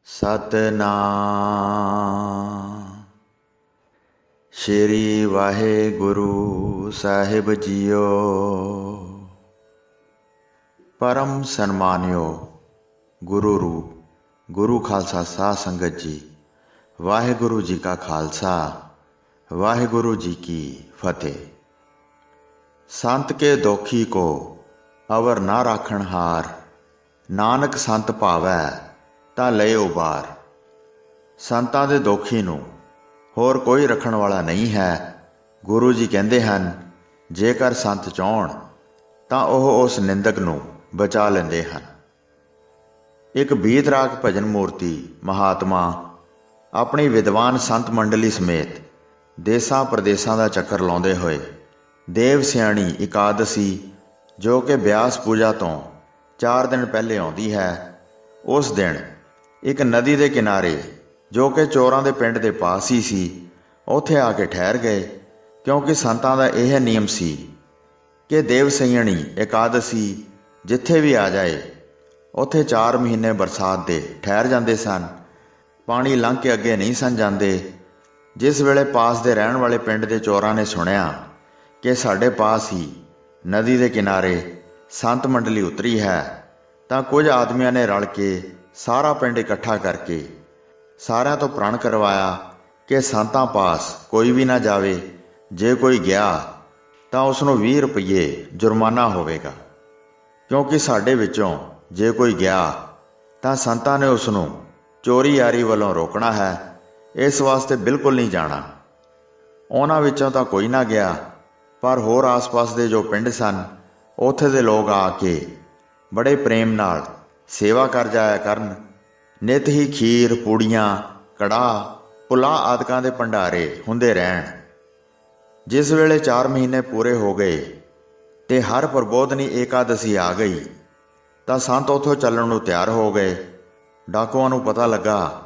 ਸਤਨਾਮ ਸ਼੍ਰੀ ਵਾਹਿਗੁਰੂ ਸਾਹਿਬ JIO. ਪਰਮ ਸਨਮਾਨਿਓ ਗੁਰੂ ਰੂਪ ਗੁਰੂ ਖਾਲਸਾ ਸਾਧ ਸੰਗਤ ਜੀ, ਵਾਹਿਗੁਰੂ ਜੀ ਕਾ ਖਾਲਸਾ ਵਾਹਿਗੁਰੂ ਜੀ ਕੀ ਫਤਿਹ। ਸੰਤ ਕੇ ਦੋਖੀ ਕੋ ਅਵਰ ਨਾ ਰਾਖਣ ਹਾਰ, ਨਾਨਕ ਸੰਤ ਭਾਵੈ ਤਾਂ ਲਏ ਉਬਾਰ। ਸੰਤਾਂ ਦੇ ਦੋਖੀ ਨੂੰ ਹੋਰ ਕੋਈ ਰੱਖਣ ਵਾਲਾ ਨਹੀਂ ਹੈ। ਗੁਰੂ ਜੀ ਕਹਿੰਦੇ ਹਨ, ਜੇਕਰ ਸੰਤ ਚਾਹੁਣ ਤਾਂ ਉਹ ਉਸ ਨਿੰਦਕ ਨੂੰ ਬਚਾ ਲੈਂਦੇ ਹਨ। ਇੱਕ ਬੀਤਰਾਗ ਭਜਨ ਮੂਰਤੀ ਮਹਾਤਮਾ ਆਪਣੀ ਵਿਦਵਾਨ ਸੰਤ ਮੰਡਲੀ ਸਮੇਤ ਦੇਸਾਂ ਪ੍ਰਦੇਸਾਂ ਦਾ ਚੱਕਰ ਲਾਉਂਦੇ ਹੋਏ ਦੇਵ ਸਿਆਣੀ ਇਕਾਦਸ਼ੀ, ਜੋ ਕਿ ਬਿਆਸ ਪੂਜਾ ਤੋਂ 4 ਦਿਨ ਪਹਿਲੇ ਆਉਂਦੀ ਹੈ, ਉਸ ਦਿਨ ਇੱਕ ਨਦੀ ਦੇ ਕਿਨਾਰੇ, ਜੋ ਕਿ ਚੋਰਾਂ ਦੇ ਪਿੰਡ ਦੇ ਪਾਸ ਹੀ ਸੀ, ਉੱਥੇ ਆ ਕੇ ਠਹਿਰ ਗਏ। ਕਿਉਂਕਿ ਸੰਤਾਂ ਦਾ ਇਹ ਨਿਯਮ ਸੀ ਕਿ ਦੇਵ ਸਈਣੀ ਇਕਾਦਸ਼ੀ ਜਿੱਥੇ ਵੀ ਆ ਜਾਏ, ਉੱਥੇ 4 ਮਹੀਨੇ ਬਰਸਾਤ ਦੇ ਠਹਿਰ ਜਾਂਦੇ ਸਨ। ਪਾਣੀ ਲੰਘ ਕੇ ਅੱਗੇ ਨਹੀਂ ਸਨ ਜਾਂਦੇ। ਜਿਸ ਵੇਲੇ ਪਾਸ ਦੇ ਰਹਿਣ ਵਾਲੇ ਪਿੰਡ ਦੇ ਚੋਰਾਂ ਨੇ ਸੁਣਿਆ ਕਿ ਸਾਡੇ ਪਾਸ ਹੀ ਨਦੀ ਦੇ ਕਿਨਾਰੇ ਸੰਤ ਮੰਡਲੀ ਉਤਰੀ ਹੈ, ਤਾਂ ਕੁਝ ਆਦਮੀਆਂ ਨੇ ਰਲ ਕੇ ਸਾਰਾ ਪਿੰਡ ਇਕੱਠਾ ਕਰਕੇ ਸਾਰਿਆਂ ਤੋਂ ਪ੍ਰਣ ਕਰਵਾਇਆ ਕਿ ਸੰਤਾਂ ਪਾਸ ਕੋਈ ਵੀ ਨਾ ਜਾਵੇ। ਜੇ ਕੋਈ ਗਿਆ ਤਾਂ ਉਸ ਨੂੰ 20 ਰੁਪਏ ਜੁਰਮਾਨਾ ਹੋਵੇਗਾ। ਕਿਉਂਕਿ ਸਾਡੇ ਵਿੱਚੋਂ ਜੇ ਕੋਈ ਗਿਆ ਤਾਂ ਸੰਤਾਂ ਨੇ ਉਸ ਨੂੰ ਚੋਰੀ ਯਾਰੀ ਵੱਲੋਂ ਰੋਕਣਾ ਹੈ, ਇਸ ਵਾਸਤੇ ਬਿਲਕੁਲ ਨਹੀਂ ਜਾਣਾ। ਉਹਨਾਂ ਵਿੱਚੋਂ ਤਾਂ ਕੋਈ ਨਾ ਗਿਆ, ਪਰ ਹੋਰ ਆਸ-ਪਾਸ ਦੇ ਜੋ ਪਿੰਡ ਸਨ, ਉੱਥੇ ਦੇ ਲੋਕ ਆ ਕੇ ਬੜੇ ਪ੍ਰੇਮ ਨਾਲ ਸੇਵਾ ਕਰ ਜਾਇਆ ਕਰਨ। ਨਿਤ ਹੀ ਖੀਰ, ਪੂੜੀਆਂ, ਕੜਾਹ, ਪੁਲਾਹ ਆਦਿਕਾਂ ਦੇ ਭੰਡਾਰੇ ਹੁੰਦੇ ਰਹਿਣ। ਜਿਸ ਵੇਲੇ 4 ਮਹੀਨੇ ਪੂਰੇ ਹੋ ਗਏ ਤੇ ਹਰ ਪ੍ਰਬੋਧਨੀ ਏਕਾਦਸ਼ੀ ਆ ਗਈ, ਤਾਂ ਸੰਤ ਉੱਥੋਂ ਚੱਲਣ ਨੂੰ ਤਿਆਰ ਹੋ ਗਏ। ਡਾਕੂਆਂ ਨੂੰ ਪਤਾ ਲੱਗਾ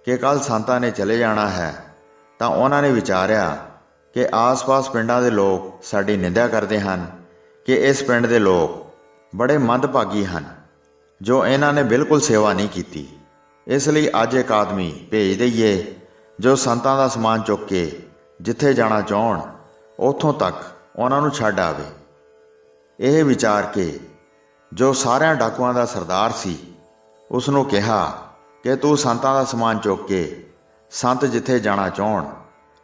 ਕਿ ਕੱਲ੍ਹ ਸੰਤਾਂ ਨੇ ਚਲੇ ਜਾਣਾ ਹੈ, ਤਾਂ ਉਹਨਾਂ ਨੇ ਵਿਚਾਰਿਆ ਕਿ ਆਸ-ਪਾਸ ਪਿੰਡਾਂ ਦੇ ਲੋਕ ਸਾਡੀ ਨਿੰਦਿਆ ਕਰਦੇ ਹਨ ਕਿ ਇਸ ਪਿੰਡ ਦੇ ਲੋਕ ਬੜੇ ਮੰਦਭਾਗੀ ਹਨ, ਜੋ ਇਹਨਾਂ ਨੇ ਬਿਲਕੁਲ ਸੇਵਾ ਨਹੀਂ ਕੀਤੀ। ਇਸ ਲਈ ਅੱਜ ਇੱਕ ਆਦਮੀ ਭੇਜ ਦਈਏ ਜੋ ਸੰਤਾਂ ਦਾ ਸਮਾਨ ਚੁੱਕ ਕੇ ਜਿੱਥੇ ਜਾਣਾ ਚਾਹੁਣ ਉੱਥੋਂ ਤੱਕ ਉਹਨਾਂ ਨੂੰ ਛੱਡ ਆਵੇ। ਇਹ ਵਿਚਾਰ ਕੇ ਜੋ ਸਾਰਿਆਂ ਡਾਕੂਆਂ ਦਾ ਸਰਦਾਰ ਸੀ, ਉਸ ਨੂੰ ਕਿਹਾ ਕਿ ਤੂੰ ਸੰਤਾਂ ਦਾ ਸਮਾਨ ਚੁੱਕ ਕੇ ਸੰਤ ਜਿੱਥੇ ਜਾਣਾ ਚਾਹੁਣ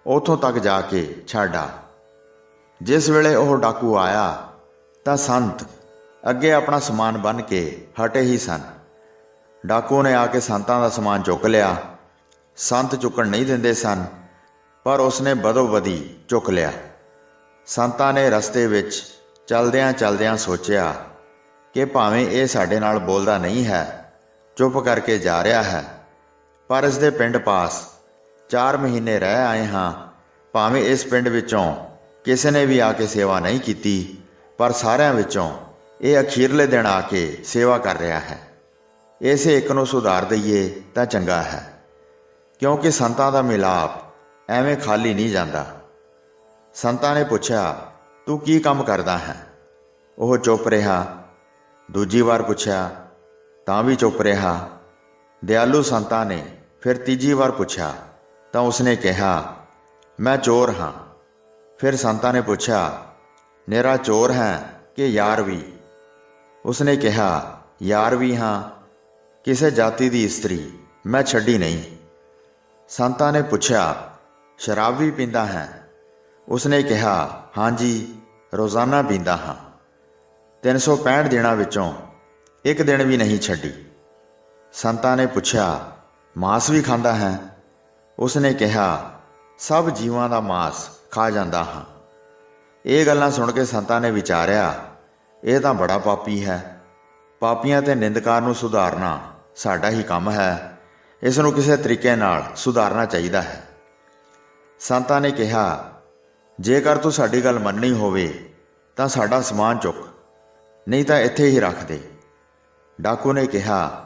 ਉੱਥੋਂ ਤੱਕ ਜਾ ਕੇ ਛੱਡ ਆ। ਜਿਸ ਵੇਲੇ ਉਹ ਡਾਕੂ ਆਇਆ ਤਾਂ ਸੰਤ ਅੱਗੇ ਆਪਣਾ ਸਮਾਨ ਬੰਨ੍ਹ ਕੇ ਹਟੇ ਹੀ ਸਨ। ਡਾਕੂ ਨੇ ਆ ਕੇ ਸੰਤਾਂ ਦਾ ਸਮਾਨ ਚੁੱਕ ਲਿਆ। ਸੰਤ ਚੁੱਕਣ ਨਹੀਂ ਦਿੰਦੇ ਸਨ, ਪਰ ਉਸਨੇ ਬਦੋ-ਬਦੀ ਚੁੱਕ ਲਿਆ। ਸੰਤਾਂ ਨੇ ਰਸਤੇ ਵਿੱਚ ਚਲਦਿਆਂ ਚਲਦਿਆਂ ਸੋਚਿਆ ਕਿ ਭਾਵੇਂ ਇਹ ਸਾਡੇ ਨਾਲ ਬੋਲਦਾ ਨਹੀਂ ਹੈ, ਚੁੱਪ ਕਰਕੇ ਜਾ ਰਿਹਾ ਹੈ, ਪਰ ਇਸ ਦੇ ਪਿੰਡ ਪਾਸ 4 ਮਹੀਨੇ ਰਹਿ ਆਏ ਹਾਂ। ਭਾਵੇਂ ਇਸ ਪਿੰਡ ਵਿੱਚੋਂ ਕਿਸੇ ਨੇ ਵੀ ਆ ਕੇ ਸੇਵਾ ਨਹੀਂ ਕੀਤੀ, ਪਰ ਸਾਰਿਆਂ ਵਿੱਚੋਂ ਇਹ ਅਖੀਰਲੇ ਦਿਨ ਆ ਕੇ ਸੇਵਾ ਕਰ ਰਿਹਾ ਹੈ। ਇਸੇ ਇੱਕ ਨੂੰ ਸੁਧਾਰ ਦਈਏ ਤਾਂ ਚੰਗਾ ਹੈ, ਕਿਉਂਕਿ ਸੰਤਾਂ ਦਾ ਮਿਲਾਪ ਐਵੇਂ ਖਾਲੀ ਨਹੀਂ ਜਾਂਦਾ। ਸੰਤਾਂ ਨੇ ਪੁੱਛਿਆ, ਤੂੰ ਕੀ ਕੰਮ ਕਰਦਾ ਹੈ? ਉਹ ਚੁੱਪ ਰਿਹਾ। ਦੂਜੀ ਵਾਰ ਪੁੱਛਿਆ ਤਾਂ ਵੀ ਚੁੱਪ ਰਿਹਾ। ਦਿਆਲੂ ਸੰਤਾਂ ਨੇ ਫਿਰ ਤੀਜੀ ਵਾਰ ਪੁੱਛਿਆ ਤਾਂ ਉਸਨੇ ਕਿਹਾ, ਮੈਂ ਚੋਰ ਹਾਂ। ਫਿਰ ਸੰਤਾਂ ਨੇ ਪੁੱਛਿਆ, ਨਿਰਾ ਚੋਰ ਹੈ ਕਿ ਯਾਰ ਵੀ? ਉਸਨੇ ਕਿਹਾ, ਯਾਰ ਵੀ ਹਾਂ, ਕਿਸੇ ਜਾਤੀ ਦੀ ਇਸਤਰੀ ਮੈਂ ਛੱਡੀ ਨਹੀਂ। ਸੰਤਾਂ ਨੇ ਪੁੱਛਿਆ, ਸ਼ਰਾਬ ਵੀ ਪੀਂਦਾ ਹੈ? ਉਸਨੇ ਕਿਹਾ, ਹਾਂਜੀ, ਰੋਜ਼ਾਨਾ ਪੀਂਦਾ ਹਾਂ। 365 ਦਿਨਾਂ ਵਿੱਚੋਂ ਇੱਕ ਦਿਨ ਵੀ ਨਹੀਂ ਛੱਡੀ। ਸੰਤਾਂ ਨੇ ਪੁੱਛਿਆ, ਮਾਂਸ ਵੀ ਖਾਂਦਾ ਹੈ? ਉਸਨੇ ਕਿਹਾ, ਸਭ ਜੀਵਾਂ ਦਾ ਮਾਂਸ ਖਾ ਜਾਂਦਾ ਹਾਂ। ਇਹ ਗੱਲਾਂ ਸੁਣ ਕੇ ਸੰਤਾਂ ਨੇ ਵਿਚਾਰਿਆ, ਇਹ ਤਾਂ ਬੜਾ ਪਾਪੀ ਹੈ। ਪਾਪੀਆਂ ਤੇ ਨਿੰਦਕਾਂ ਨੂੰ ਸੁਧਾਰਨਾ ਸਾਡਾ ਹੀ ਕੰਮ ਹੈ। ਇਸ ਨੂੰ ਕਿਸੇ ਤਰੀਕੇ ਨਾਲ ਸੁਧਾਰਨਾ ਚਾਹੀਦਾ ਹੈ। ਸੰਤਾਂ ਨੇ ਕਿਹਾ, ਜੇਕਰ ਤੂੰ ਸਾਡੀ ਗੱਲ ਮੰਨਣੀ ਹੋਵੇ ਤਾਂ ਸਾਡਾ ਸਮਾਨ ਚੁੱਕ, ਨਹੀਂ ਤਾਂ ਇੱਥੇ ਹੀ ਰੱਖ ਦੇ। ਡਾਕੂ ਨੇ ਕਿਹਾ,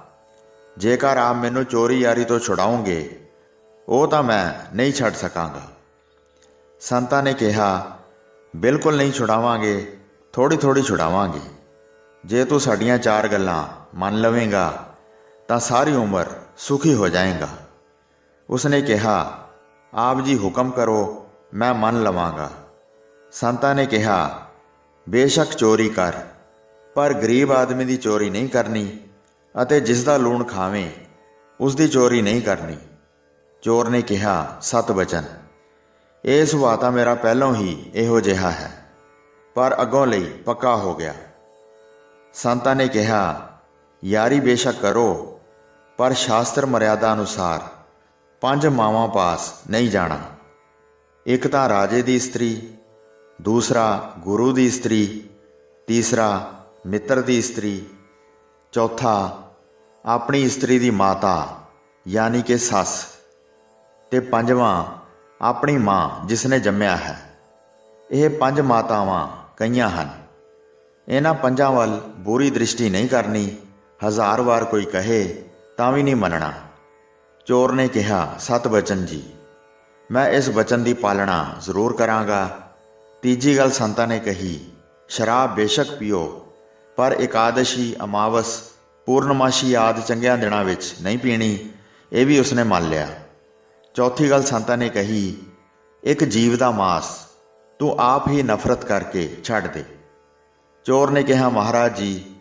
ਜੇਕਰ ਆਪ ਮੈਨੂੰ ਚੋਰੀ ਯਾਰੀ ਤੋਂ ਛੁਡਾਓਗੇ, ਉਹ ਤਾਂ ਮੈਂ ਨਹੀਂ ਛੱਡ ਸਕਾਂਗਾ। ਸੰਤਾਂ ਨੇ ਕਿਹਾ, ਬਿਲਕੁਲ ਨਹੀਂ ਛੁਡਾਵਾਂਗੇ, ਥੋੜ੍ਹੀ ਥੋੜ੍ਹੀ ਛੁਡਾਵਾਂਗੇ। ਜੇ ਤੂੰ ਸਾਡੀਆਂ 4 ਗੱਲਾਂ ਮੰਨ ਲਵੇਂਗਾ ਤਾਂ ਸਾਰੀ ਉਮਰ ਸੁਖੀ ਹੋ ਜਾਏਗਾ। ਉਸਨੇ ਕਿਹਾ, ਆਪ ਜੀ ਹੁਕਮ ਕਰੋ, ਮੈਂ ਮੰਨ ਲਵਾਂਗਾ। ਸੰਤਾਂ ਨੇ ਕਿਹਾ, ਬੇਸ਼ੱਕ ਚੋਰੀ ਕਰ, ਪਰ ਗਰੀਬ ਆਦਮੀ ਦੀ ਚੋਰੀ ਨਹੀਂ ਕਰਨੀ ਅਤੇ ਜਿਸ ਦਾ ਲੂਣ ਖਾਵੇਂ ਉਸ ਦੀ ਚੋਰੀ ਨਹੀਂ ਕਰਨੀ। ਚੋਰ ਨੇ ਕਿਹਾ, ਸਤ ਬਚਨ। ਇਹ ਸੁਭਾਅ ਤਾਂ ਮੇਰਾ ਪਹਿਲੋਂ ਹੀ ਇਹੋ ਜਿਹਾ ਹੈ, ਪਰ ਅੱਗੋਂ ਲਈ ਪੱਕਾ ਹੋ ਗਿਆ। ਸੰਤਾਂ ਨੇ ਕਿਹਾ, ਯਾਰੀ ਬੇਸ਼ੱਕ ਕਰੋ, ਪਰ ਸ਼ਾਸਤਰ ਮਰਿਆਦਾ ਅਨੁਸਾਰ 5 ਮਾਵਾਂ ਪਾਸ ਨਹੀਂ ਜਾਣਾ। ਇੱਕ ਤਾਂ ਰਾਜੇ ਦੀ ਇਸਤਰੀ, ਦੂਸਰਾ ਗੁਰੂ ਦੀ ਇਸਤਰੀ, ਤੀਸਰਾ ਮਿੱਤਰ ਦੀ ਇਸਤਰੀ, ਚੌਥਾ ਆਪਣੀ ਇਸਤਰੀ ਦੀ ਮਾਤਾ ਯਾਨੀ ਕਿ ਸੱਸ, ਤੇ ਪੰਜਵਾਂ ਆਪਣੀ ਮਾਂ ਜਿਸ ਨੇ ਜੰਮਿਆ ਹੈ। ਇਹ 5 ਮਾਤਾਵਾਂ ਕਈਆਂ ਹਨ। ਇਹਨਾਂ 5 ਵੱਲ ਬੁਰੀ ਦ੍ਰਿਸ਼ਟੀ ਨਹੀਂ ਕਰਨੀ। 1000 ਵਾਰ ਕੋਈ ਕਹੇ ਤਾਂ ਵੀ ਨਹੀਂ ਮੰਨਣਾ। ਚੋਰ ਨੇ ਕਿਹਾ, ਸਤ ਬਚਨ ਜੀ, ਮੈਂ ਇਸ ਬਚਨ ਦੀ ਪਾਲਣਾ ਜ਼ਰੂਰ ਕਰਾਂਗਾ। ਤੀਜੀ ਗੱਲ ਸੰਤਾਂ ਨੇ ਕਹੀ, ਸ਼ਰਾਬ ਬੇਸ਼ੱਕ ਪੀਓ, ਪਰ ਇਕਾਦਸ਼ੀ, ਅਮਾਵਸ, ਪੂਰਨਮਾਸ਼ੀ ਆਦਿ ਚੰਗਿਆਂ ਦਿਨਾਂ ਵਿੱਚ ਨਹੀਂ ਪੀਣੀ। ਇਹ ਵੀ ਉਸਨੇ ਮੰਨ ਲਿਆ। ਚੌਥੀ ਗੱਲ ਸੰਤਾਂ ਨੇ ਕਹੀ, ਇੱਕ ਜੀਵ ਦਾ ਮਾਸ ਤੂੰ ਆਪ ਹੀ ਨਫ਼ਰਤ ਕਰਕੇ ਛੱਡ ਦੇ। ਚੋਰ ਨੇ ਕਿਹਾ, ਮਹਾਰਾਜ ਜੀ,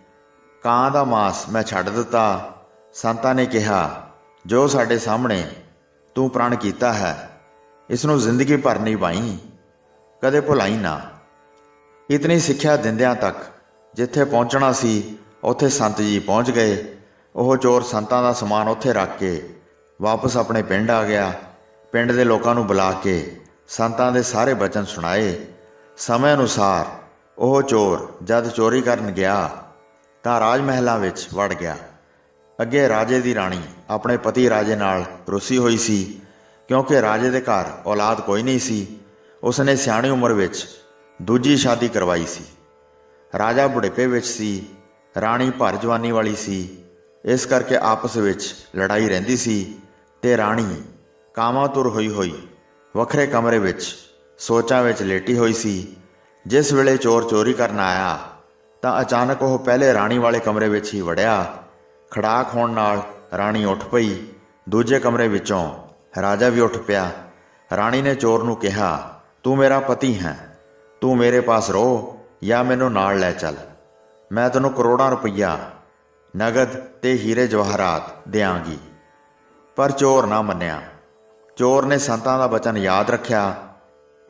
ਕਾਂ ਦਾ ਮਾਸ ਮੈਂ ਛੱਡ ਦਿੱਤਾ। ਸੰਤਾਂ ਨੇ ਕਿਹਾ, ਜੋ ਸਾਡੇ ਸਾਹਮਣੇ ਤੂੰ ਪ੍ਰਣ ਕੀਤਾ ਹੈ, ਇਸ ਨੂੰ ਜ਼ਿੰਦਗੀ ਭਰ ਨਿਭਾਈ, ਕਦੇ ਭੁਲਾਈ ਨਾ। ਇਤਨੀ ਸਿੱਖਿਆ ਦਿੰਦਿਆਂ ਤੱਕ ਜਿੱਥੇ ਪਹੁੰਚਣਾ ਸੀ ਉੱਥੇ ਸੰਤ ਜੀ ਪਹੁੰਚ ਗਏ। ਉਹ ਚੋਰ ਸੰਤਾਂ ਦਾ ਸਮਾਨ ਉੱਥੇ ਰੱਖ ਕੇ ਵਾਪਸ ਆਪਣੇ ਪਿੰਡ ਆ ਗਿਆ। ਪਿੰਡ ਦੇ ਲੋਕਾਂ ਨੂੰ ਬੁਲਾ ਕੇ ਸੰਤਾਂ ਦੇ ਸਾਰੇ ਬਚਨ ਸੁਣਾਏ। ਸਮੇਂ ਅਨੁਸਾਰ ਉਹ ਚੋਰ ਜਦ ਚੋਰੀ ਕਰਨ ਗਿਆ ਤਾਂ ਰਾਜ ਮਹਿਲਾਂ ਵਿੱਚ ਵੜ ਗਿਆ। ਅੱਗੇ ਰਾਜੇ ਦੀ ਰਾਣੀ ਆਪਣੇ ਪਤੀ ਰਾਜੇ ਨਾਲ ਰੁੱਸੀ ਹੋਈ ਸੀ, ਕਿਉਂਕਿ ਰਾਜੇ ਦੇ ਘਰ ਔਲਾਦ ਕੋਈ ਨਹੀਂ ਸੀ। ਉਸਨੇ ਸਿਆਣੀ ਉਮਰ ਵਿੱਚ ਦੂਜੀ ਸ਼ਾਦੀ ਕਰਵਾਈ ਸੀ। ਰਾਜਾ ਬੁਢੇਪੇ ਵਿੱਚ ਸੀ, ਰਾਣੀ ਭਰ ਜਵਾਨੀ ਵਾਲੀ ਸੀ। ਇਸ ਕਰਕੇ ਆਪਸ ਵਿੱਚ ਲੜਾਈ ਰਹਿੰਦੀ ਸੀ ਤੇ ਰਾਣੀ ਕਾਮਾਤੁਰ ਹੋਈ ਵੱਖਰੇ ਕਮਰੇ ਵਿੱਚ ਸੋਚਾਂ ਵਿੱਚ ਲੇਟੀ ਹੋਈ ਸੀ। ਜਿਸ ਵੇਲੇ ਚੋਰ ਚੋਰੀ ਕਰਨ ਆਇਆ ਤਾਂ ਅਚਾਨਕ ਉਹ ਪਹਿਲੇ ਰਾਣੀ ਵਾਲੇ ਕਮਰੇ ਵਿੱਚ ਹੀ ਵੜਿਆ। ਖੜਾਕ ਹੋਣ ਨਾਲ ਰਾਣੀ ਉੱਠ ਪਈ। ਦੂਜੇ ਕਮਰੇ ਵਿੱਚੋਂ ਰਾਜਾ ਵੀ ਉੱਠ ਪਿਆ। ਰਾਣੀ ਨੇ ਚੋਰ ਨੂੰ ਕਿਹਾ, ਤੂੰ ਮੇਰਾ ਪਤੀ ਹੈ, ਤੂੰ ਮੇਰੇ ਪਾਸ ਰਹੋ ਜਾਂ ਮੈਨੂੰ ਨਾਲ ਲੈ ਚੱਲ। ਮੈਂ ਤੈਨੂੰ ਕਰੋੜਾਂ ਰੁਪਈਆ ਨਗਦ ਤੇ ਹੀਰੇ ਜਵਾਹਰਾਤ ਦਿਆਂਗੀ। ਪਰ ਚੋਰ ਨਾ ਮੰਨਿਆ। ਚੋਰ ਨੇ ਸੰਤਾਂ ਦਾ ਬਚਨ ਯਾਦ ਰੱਖਿਆ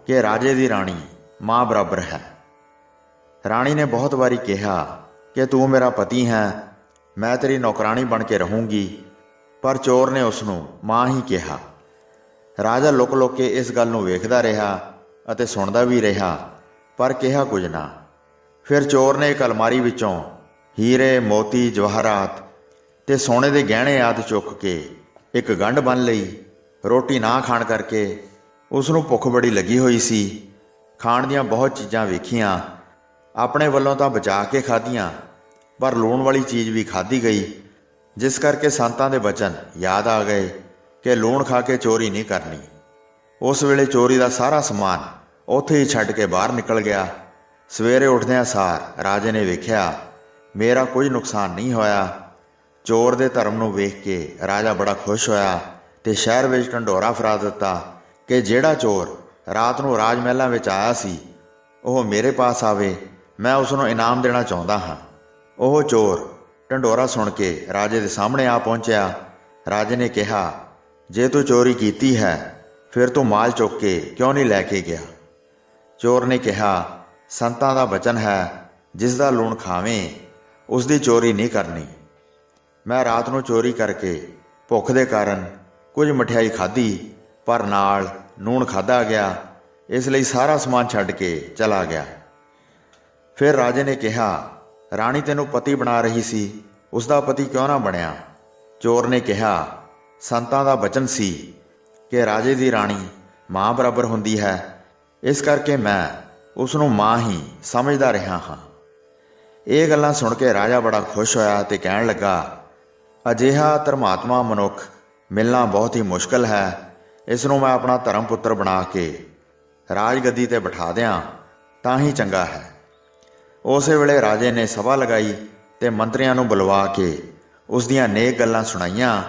ਕਿ ਰਾਜੇ ਦੀ ਰਾਣੀ ਮਾਂ ਬਰਾਬਰ ਹੈ। ਰਾਣੀ ਨੇ ਬਹੁਤ ਵਾਰੀ ਕਿਹਾ ਕਿ ਤੂੰ ਮੇਰਾ ਪਤੀ ਹੈ, ਮੈਂ ਤੇਰੀ ਨੌਕਰਾਣੀ ਬਣ ਕੇ ਰਹੂੰਗੀ, ਪਰ ਚੋਰ ਨੇ ਉਸ ਨੂੰ ਮਾਂ ਹੀ ਕਿਹਾ। ਰਾਜਾ ਲੁਕ ਲੁਕ ਕੇ ਇਸ ਗੱਲ ਨੂੰ ਵੇਖਦਾ ਰਿਹਾ ਅਤੇ ਸੁਣਦਾ ਵੀ ਰਿਹਾ, ਪਰ ਕਿਹਾ ਕੁਝ ਨਾ। ਫਿਰ ਚੋਰ ਨੇ ਇੱਕ ਅਲਮਾਰੀ ਵਿੱਚੋਂ ਹੀਰੇ, ਮੋਤੀ, ਜਵਾਹਰਾਤ ਤੇ ਸੋਨੇ ਦੇ ਗਹਿਣੇ ਆਦਿ ਚੁੱਕ ਕੇ ਇੱਕ ਗੰਢ ਬੰਨ੍ਹ ਲਈ। ਰੋਟੀ ਨਾ ਖਾਣ ਕਰਕੇ ਉਸ ਨੂੰ ਭੁੱਖ ਬੜੀ ਲੱਗੀ ਹੋਈ ਸੀ। ਖਾਣ ਦੀਆਂ ਬਹੁਤ ਚੀਜ਼ਾਂ ਵੇਖੀਆਂ, ਆਪਣੇ ਵੱਲੋਂ ਤਾਂ ਬਚਾ ਕੇ ਖਾਧੀਆਂ, ਪਰ ਲੂਣ ਵਾਲੀ ਚੀਜ਼ ਵੀ ਖਾਧੀ ਗਈ, ਜਿਸ ਕਰਕੇ ਸੰਤਾਂ ਦੇ ਬਚਨ ਯਾਦ ਆ ਗਏ ਕਿ ਲੂਣ ਖਾ ਕੇ ਚੋਰੀ ਨਹੀਂ ਕਰਨੀ। ਉਸ ਵੇਲੇ ਚੋਰੀ ਦਾ ਸਾਰਾ ਸਮਾਨ ਉੱਥੇ ਹੀ ਛੱਡ ਕੇ ਬਾਹਰ ਨਿਕਲ ਗਿਆ। ਸਵੇਰੇ ਉੱਠਦਿਆਂ ਸਾਰ ਰਾਜੇ ਨੇ ਵੇਖਿਆ ਮੇਰਾ ਕੋਈ ਨੁਕਸਾਨ ਨਹੀਂ ਹੋਇਆ। ਚੋਰ ਦੇ ਧਰਮ ਨੂੰ ਵੇਖ ਕੇ ਰਾਜਾ ਬੜਾ ਖੁਸ਼ ਹੋਇਆ ਤੇ ਸ਼ਹਿਰ ਵਿੱਚ ਢੰਡੋਰਾ ਫਰਾ ਦਿੱਤਾ ਕਿ ਜਿਹੜਾ ਚੋਰ ਰਾਤ ਨੂੰ ਰਾਜ ਮਹਿਲਾਂ ਵਿੱਚ ਆਇਆ ਸੀ ਉਹ ਮੇਰੇ ਪਾਸ ਆਵੇ, ਮੈਂ ਉਸ ਨੂੰ ਇਨਾਮ ਦੇਣਾ ਚਾਹੁੰਦਾ ਹਾਂ। ਉਹ ਚੋਰ ਢੰਡੋਰਾ ਸੁਣ ਕੇ ਰਾਜੇ ਦੇ ਸਾਹਮਣੇ ਆ ਪਹੁੰਚਿਆ। ਰਾਜੇ ਨੇ ਕਿਹਾ, ਜੇ ਤੂੰ ਚੋਰੀ ਕੀਤੀ ਹੈ ਫਿਰ ਤੂੰ ਮਾਲ ਚੁੱਕ ਕੇ ਕਿਉਂ ਨਹੀਂ ਲੈ ਕੇ ਗਿਆ? ਚੋਰ ਨੇ ਕਿਹਾ, ਸੰਤਾਂ ਦਾ ਬਚਨ ਹੈ, ਜਿਸ ਦਾ ਲੂਣ ਖਾਵੇਂ ਉਸ ਦੀ ਚੋਰੀ ਨਹੀਂ ਕਰਨੀ। ਮੈਂ ਰਾਤ ਨੂੰ ਚੋਰੀ ਕਰਕੇ ਭੁੱਖ ਦੇ ਕਾਰਨ ਕੁਝ ਮਠਿਆਈ ਖਾਧੀ, ਪਰ ਨਾਲ ਲੂਣ ਖਾਧਾ ਗਿਆ, ਇਸ ਲਈ ਸਾਰਾ ਸਮਾਨ ਛੱਡ ਕੇ ਚਲਾ ਗਿਆ। ਫਿਰ ਰਾਜੇ ਨੇ ਕਿਹਾ, ਰਾਣੀ ਤੈਨੂੰ ਪਤੀ ਬਣਾ ਰਹੀ ਸੀ, ਉਸ ਦਾ ਪਤੀ ਕਿਉਂ ਨਾ ਬਣਿਆ? ਚੋਰ ਨੇ ਕਿਹਾ, ਸੰਤਾਂ ਦਾ ਬਚਨ ਸੀ ਕਿ ਰਾਜੇ ਦੀ ਰਾਣੀ ਮਾਂ ਬਰਾਬਰ ਹੁੰਦੀ ਹੈ, ਇਸ ਕਰਕੇ ਮੈਂ ਉਸ ਨੂੰ ਮਾਂ ਹੀ ਸਮਝਦਾ ਰਿਹਾ ਹਾਂ। ਇਹ ਗੱਲਾਂ ਸੁਣ ਕੇ ਰਾਜਾ ਬੜਾ ਖੁਸ਼ ਹੋਇਆ ਤੇ ਕਹਿਣ ਲੱਗਾ, ਅਜਿਹਾ ਧਰਮਾਤਮਾ ਮਨੁੱਖ ਮਿਲਣਾ ਬਹੁਤ ਹੀ ਮੁਸ਼ਕਲ ਹੈ। ਇਸ ਨੂੰ ਮੈਂ ਆਪਣਾ ਧਰਮ ਪੁੱਤਰ ਬਣਾ ਕੇ ਰਾਜਗੱਦੀ ਤੇ ਬਿਠਾ ਦਿਆਂ ਤਾਂ ਹੀ ਚੰਗਾ ਹੈ। ਉਸੇ ਵੇਲੇ ਰਾਜੇ ਨੇ ਸਭਾ ਲਗਾਈ ਤੇ ਮੰਤਰੀਆਂ ਨੂੰ ਬੁਲਵਾ ਕੇ ਉਸ ਦੀਆਂ ਨੇਕ ਗੱਲਾਂ ਸੁਣਾਈਆਂ।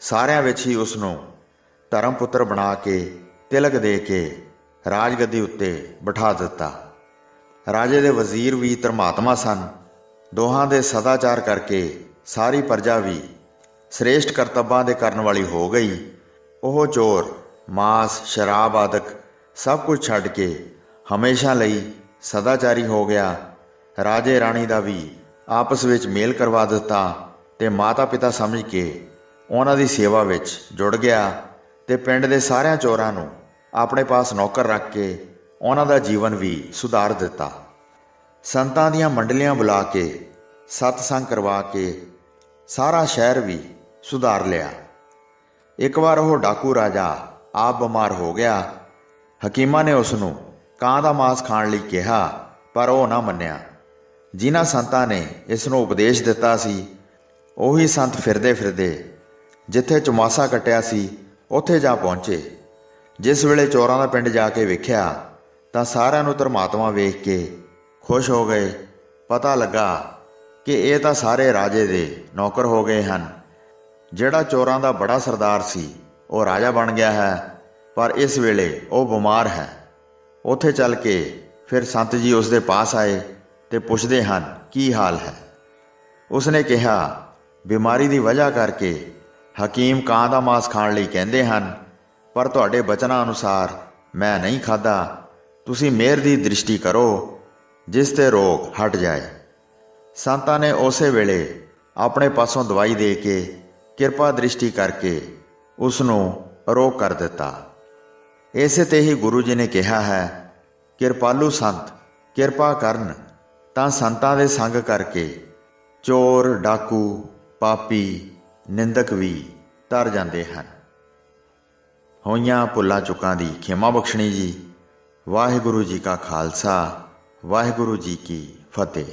ਸਾਰਿਆਂ ਵਿੱਚ ਹੀ ਉਸ ਨੂੰ ਧਰਮ ਪੁੱਤਰ ਬਣਾ ਕੇ ਤਿਲਕ ਦੇ ਕੇ ਰਾਜਗੱਦੀ ਉੱਤੇ ਬਿਠਾ ਦਿੱਤਾ। ਰਾਜੇ ਦੇ ਵਜ਼ੀਰ ਵੀ ਧਰਮਾਤਮਾ ਸਨ। ਦੋਹਾਂ ਦੇ ਸਦਾਚਾਰ ਕਰਕੇ ਸਾਰੀ ਪ੍ਰਜਾ ਵੀ ਸ੍ਰੇਸ਼ਟ ਕਰਤੱਵਾਂ ਦੇ ਕਰਨ ਵਾਲੀ ਹੋ ਗਈ। ਉਹ ਚੋਰ, ਮਾਸ, ਸ਼ਰਾਬ ਆਦਿਕ ਸਭ ਕੁਝ ਛੱਡ ਕੇ ਹਮੇਸ਼ਾ ਲਈ ਸਦਾਚਾਰੀ ਹੋ ਗਿਆ। ਰਾਜੇ ਰਾਣੀ ਦਾ ਵੀ ਆਪਸ ਵਿੱਚ ਮੇਲ ਕਰਵਾ ਦਿੱਤਾ ਤੇ ਮਾਤਾ ਪਿਤਾ ਸਮਝ ਕੇ ਉਹਨਾਂ ਦੀ ਸੇਵਾ ਵਿੱਚ ਜੁੜ ਗਿਆ ਤੇ ਪਿੰਡ ਦੇ ਸਾਰਿਆਂ ਚੋਰਾਂ ਨੂੰ ਆਪਣੇ ਪਾਸ ਨੌਕਰ ਰੱਖ ਕੇ ਉਹਨਾਂ ਦਾ ਜੀਵਨ ਵੀ ਸੁਧਾਰ ਦਿੱਤਾ। ਸੰਤਾਂ ਦੀਆਂ ਮੰਡਲੀਆਂ ਬੁਲਾ ਕੇ ਸਤਸੰਗ ਕਰਵਾ ਕੇ ਸਾਰਾ ਸ਼ਹਿਰ ਵੀ ਸੁਧਾਰ ਲਿਆ। ਇੱਕ ਵਾਰ ਉਹ ਡਾਕੂ ਰਾਜਾ ਆਪ ਬਿਮਾਰ ਹੋ ਗਿਆ। ਹਕੀਮਾਂ ਨੇ ਉਸ ਨੂੰ ਕਾਂ ਦਾ ਮਾਸ ਖਾਣ ਲਈ ਕਿਹਾ, ਪਰ ਉਹ ਨਾ ਮੰਨਿਆ। ਜਿਨ੍ਹਾਂ ਸੰਤਾਂ ਨੇ ਇਸ ਨੂੰ ਉਪਦੇਸ਼ ਦਿੱਤਾ ਸੀ, ਉਹੀ ਸੰਤ ਫਿਰਦੇ ਫਿਰਦੇ ਜਿੱਥੇ ਚੁਮਾਸਾ ਕੱਟਿਆ ਸੀ ਉੱਥੇ ਜਾ ਪਹੁੰਚੇ। ਜਿਸ ਵੇਲੇ ਚੋਰਾਂ ਦਾ ਪਿੰਡ ਜਾ ਕੇ ਵੇਖਿਆ ਤਾਂ ਸਾਰਿਆਂ ਨੂੰ ਧਰਮਾਤਮਾ ਵੇਖ ਕੇ ਖੁਸ਼ ਹੋ ਗਏ। ਪਤਾ ਲੱਗਾ ਕਿ ਇਹ ਤਾਂ ਸਾਰੇ ਰਾਜੇ ਦੇ ਨੌਕਰ ਹੋ ਗਏ ਹਨ। ਜਿਹੜਾ ਚੋਰਾਂ ਦਾ ਬੜਾ ਸਰਦਾਰ ਸੀ ਉਹ ਰਾਜਾ ਬਣ ਗਿਆ ਹੈ, ਪਰ ਇਸ ਵੇਲੇ ਉਹ ਬਿਮਾਰ ਹੈ। ਉੱਥੇ ਚੱਲ ਕੇ ਫਿਰ ਸੰਤ ਜੀ ਉਸ ਦੇ ਪਾਸ ਆਏ ਤੇ ਪੁੱਛਦੇ ਹਨ ਕੀ ਹਾਲ ਹੈ। ਉਸਨੇ ਕਿਹਾ, ਬਿਮਾਰੀ ਦੀ ਵਜ੍ਹਾ ਕਰਕੇ ਹਕੀਮ ਕਾਂ ਦਾ ਮਾਸ ਖਾਣ ਲਈ ਕਹਿੰਦੇ ਹਨ, ਪਰ ਤੁਹਾਡੇ ਬਚਨਾਂ ਅਨੁਸਾਰ ਮੈਂ ਨਹੀਂ ਖਾਧਾ। ਤੁਸੀਂ ਮਿਹਰ ਦੀ ਦ੍ਰਿਸ਼ਟੀ ਕਰੋ ਜਿਸ ਤੇ ਰੋਗ ਹਟ ਜਾਏ। ਸੰਤਾਂ ਨੇ ਉਸੇ ਵੇਲੇ ਆਪਣੇ ਪਾਸੋਂ ਦਵਾਈ ਦੇ ਕੇ ਕਿਰਪਾ ਦ੍ਰਿਸ਼ਟੀ ਕਰਕੇ ਉਸ ਨੂੰ ਅਰੋਗ ਕਰ ਦਿੱਤਾ। ਇਸੇ ਤੇ ਹੀ ਗੁਰੂ ਜੀ ਨੇ ਕਿਹਾ ਹੈ, ਕਿਰਪਾਲੂ ਸੰਤ ਕਿਰਪਾ ਕਰਨ ਤਾਂ ਸੰਤਾਂ ਦੇ ਸੰਗ ਕਰਕੇ ਚੋਰ, ਡਾਕੂ, ਪਾਪੀ, ਨਿੰਦਕ ਵੀ ਤਰ ਜਾਂਦੇ ਹਨ। ਹੋਈਆਂ ਭੁੱਲਾਂ ਚੁੱਕਾਂ ਦੀ ਖਿਮਾ ਬਖਸ਼ਣੀ ਜੀ। ਵਾਹਿਗੁਰੂ ਜੀ ਕਾ ਖਾਲਸਾ, ਵਾਹਿਗੁਰੂ ਜੀ ਕੀ ਫਤਿਹ।